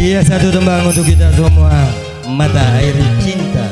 Iya, satu tembang untuk kita semua, Mata Air Cinta.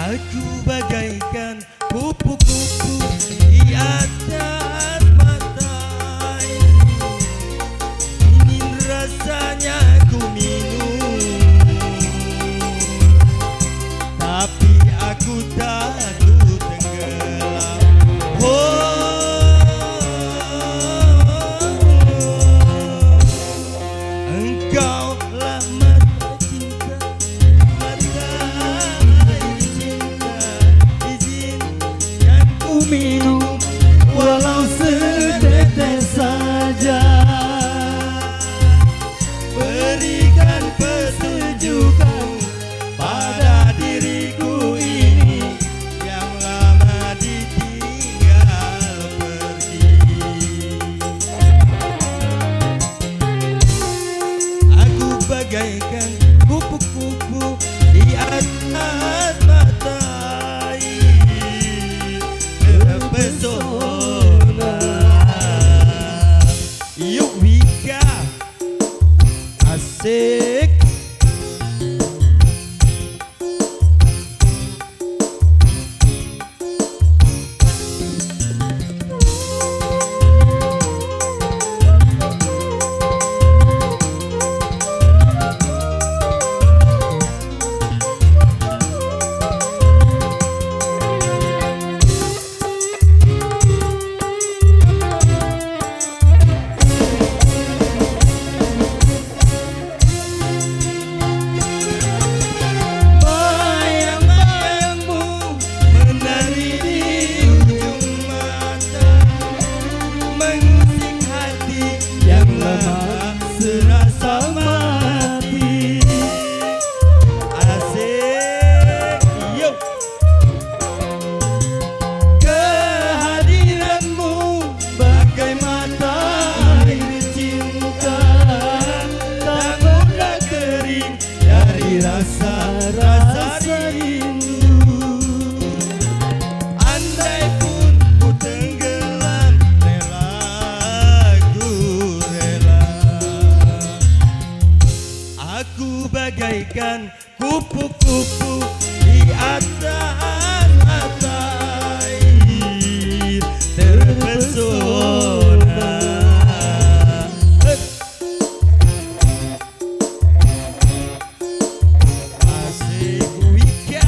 Aku bagaikan kupu-kupu di atas pantai, ingin rasanya ku minum, tapi aku takut tenggelam. Engkaulah mata cinta, mata minum walau setetes saja, berikan persetujuan pada diriku ini yang lama ditinggal pergi. Aku bagaikan kupu-kupu di atas mata pesona. Yuk Wika, asik. Serasa mati, asik, yuk. Kehadiranmu bagai mata air cinta, tak mudah kering dari rasa-rasa rindu. Andai pun ku tenggelam, rela ku rela. Aku bagaikan kupu-kupu di atas mata air terpesona. Asik Wika.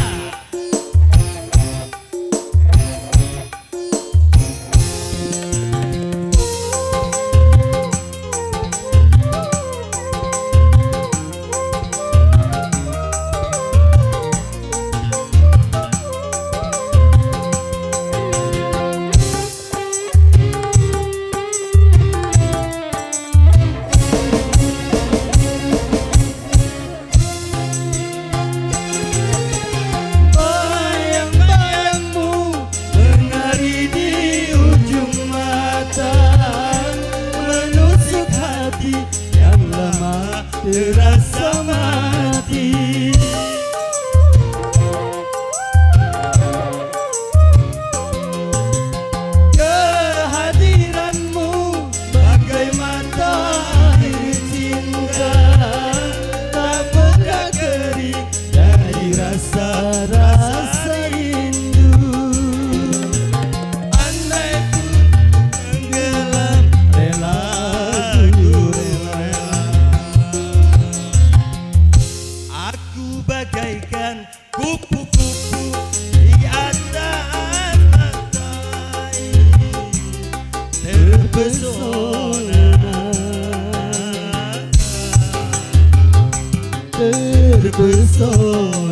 Yang lama terasa mati. Kehadiranmu bagai mata air cinta, tak pernah kering dari rasa-rasa rindu. Andai pun tenggelam, rela ku rela. terpesona.